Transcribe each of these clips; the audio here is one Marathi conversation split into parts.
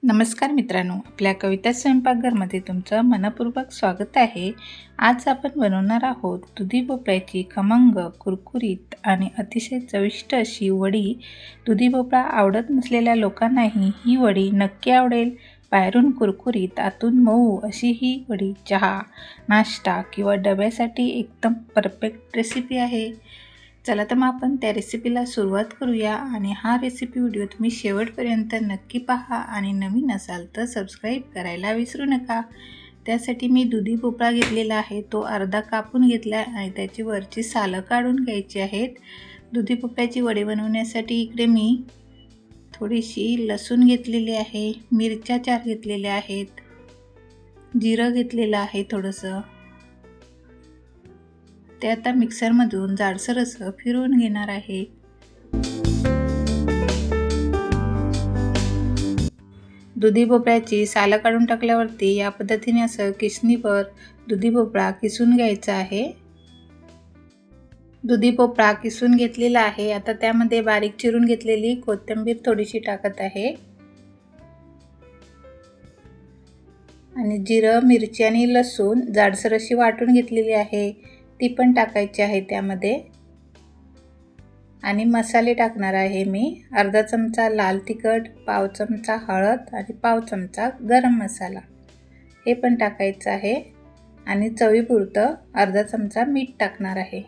नमस्कार मित्रांनो, आपल्या कविता स्वयंपाकघरमध्ये तुमचं मनपूर्वक स्वागत आहे। आज आपण बनवणार आहोत दुधी भोपळ्याची खमंग, कुरकुरीत आणि अतिशय चविष्ट अशी वडी। दुधी भोपळा आवडत नसलेल्या लोकांनाही ही वडी नक्की आवडेल। बाहेरून कुरकुरीत, आतून मऊ अशी ही वडी चहा, नाश्ता किंवा डब्यासाठी एकदम परफेक्ट रेसिपी आहे। चला तर मग आपण त्या रेसिपीला सुरुवात करूया आणि हा रेसिपी व्हिडिओ तुम्ही शेवटपर्यंत नक्की पहा आणि नवीन असाल तर सबस्क्राईब करायला विसरू नका। त्यासाठी मी दुधी भोपळा घेतलेला आहे, तो अर्धा कापून घेतला आणि त्याची वरची सालं काढून घ्यायची आहेत। दुधी भोपळ्याची वडी बनवण्यासाठी इकडे मी थोडीशी लसूण घेतलेली आहे, मिरच्या 4 घेतलेल्या आहेत, जिरं घेतलेलं आहे थोडंसं। ते आता मिक्सरमधून जाडसर असं फिरवून घेणार आहे। दुधी भोपळ्याची सालं काढून टाकल्यावरती या पद्धतीने असं किसणीवर दुधी भोपळा किसून घ्यायचा आहे। दुधी भोपळा किसून घेतलेला आहे। आता त्यामध्ये बारीक चिरून घेतलेली कोथिंबीर थोडीशी टाकत आहे आणि जिरं, मिरची आणि लसूण जाडसर अशी वाटून घेतलेली आहे, ती पण टाकायची आहे त्यामध्ये। आणि मसाले टाकणार आहे मी, अर्धा चमचा लाल तिखट, पाव चमचा हळद आणि पाव चमचा गरम मसाला हे पण टाकायचं आहे आणि चवीपुरतं अर्धा चमचा मीठ टाकणार आहे।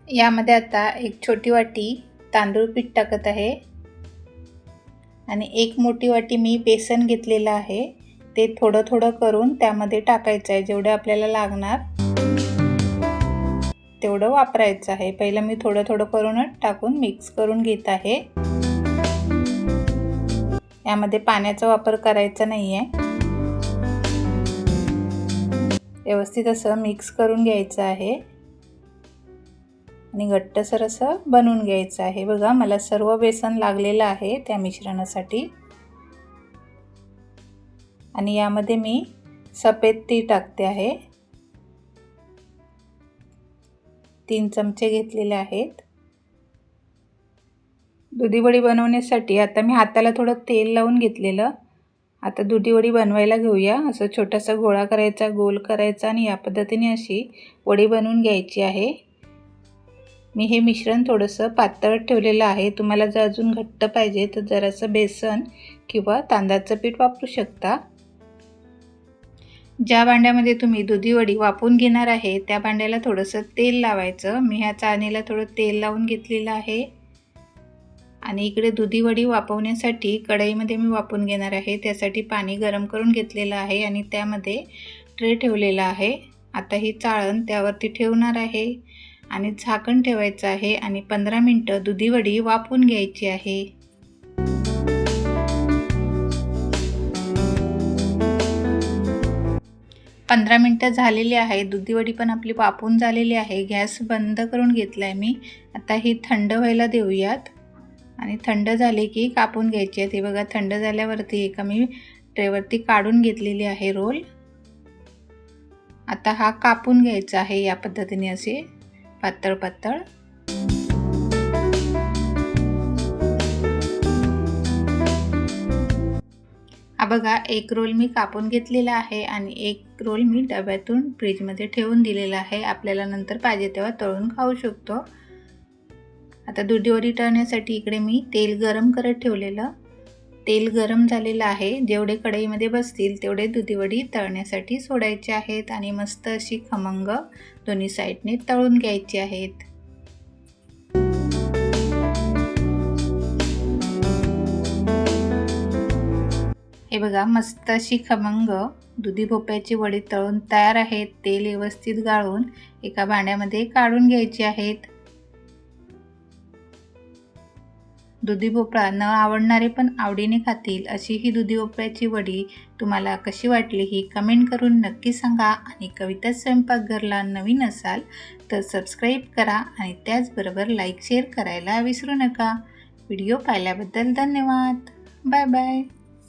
यामध्ये आता एक छोटी वाटी तांदूळ पीठ टाकत आहे आणि एक मोठी वाटी मी बेसन घेतलेलं आहे, ते थोडं थोडं करून त्यामध्ये टाकायचं आहे। जेवढे आपल्याला लागणार तेवढं वापरायचं आहे। पहिलं मी थोडं थोडं करूनच टाकून मिक्स करून घेत आहे। यामध्ये पाण्याचा वापर करायचा नाही आहे। व्यवस्थित असं मिक्स करून घ्यायचं आहे आणि घट्टसर असं बनवून घ्यायचं आहे। बघा, मला सर्व बेसन लागलेलं आहे त्या मिश्रणासाठी। आणि यामध्ये मी सफेद तीळ टाकते आहे, 3 चमचे घेतलेले आहेत। दुधी वडी बनवण्यासाठी आता मी हाताला थोडं तेल लावून घेतलेलं। आता दुधी वडी बनवायला घेऊया। असं छोटासा गोळा करायचा, गोल करायचा आणि या पद्धतीने अशी वडी बनवून घ्यायची आहे। मी हे मिश्रण थोडंसं पातळ ठेवलेलं आहे। तुम्हाला जर अजून घट्ट पाहिजे तर जरासं बेसन किंवा तांदळाचं पीठ वापरू शकता। ज्या भांड्यामध्ये तुम्ही दुधी वडी वाफवून घेणार आहे त्या भांड्याला थोडंसं तेल लावायचं। मी ह्या चाळणीला थोडं तेल लावून घेतलेलं आहे आणि इकडे दुधी वडी वाफवण्यासाठी कढईमध्ये मी वाफवून घेणार आहे। त्यासाठी पाणी गरम करून घेतलेलं आहे आणि त्यामध्ये ट्रे ठेवलेला आहे। आता ही चाळण त्यावरती ठेवणार आहे आणि झाकण ठेवायचं आहे आणि 15 मिनिटं दुधी वडी वाफवून घ्यायची आहे। 15 मिनिटं झालेली आहे। दुधी वडी पण आपली वाफवून झालेली आहे। गॅस बंद करून घेतलाय मी। आता ही थंड व्हायला देऊयात आणि थंड झाले की कापून घ्यायची आहे। हे बघा, थंड झाल्यावरती एका मी ट्रेवरती काढून घेतलेली आहे रोल। आता हा कापून घ्यायचा आहे या पद्धतीने असे पातळ पातळ। हा बघा, एक रोल मी कापून घेतलेला आहे आणि एक रोल मी डब्यातून फ्रीजमध्ये ठेवून दिलेला आहे। आपल्याला नंतर पाहिजे तेव्हा तळून खाऊ शकतो। आता दुधी वडी तळण्यासाठी इकडे मी तेल गरम करत ठेवलेलं, तेल गरम झालेलं आहे। जेवढे कढईमध्ये बसतील तेवढे दुधी वडी तळण्यासाठी सोडायचे आहेत आणि मस्त अशी खमंग दोन्ही साईडने तळून घ्यायची आहेत। हे बघा, मस्त अशी खमंग दुधी भोपळ्याची वडी तळून तयार आहेत। तेल व्यवस्थित गाळून एका भांड्यामध्ये काढून घ्यायची आहेत। दुधी भोपळा न आवडणारे पण आवडीने खातील अशी ही दुधी भोपळ्याची वडी तुम्हाला कशी वाटली ही कमेंट करून नक्की सांगा आणि कविता स्वयंपाकघरला नवीन असाल तर सबस्क्राईब करा आणि त्याचबरोबर लाईक शेअर करायला विसरू नका। व्हिडिओ पाहिल्याबद्दल धन्यवाद। Bye bye.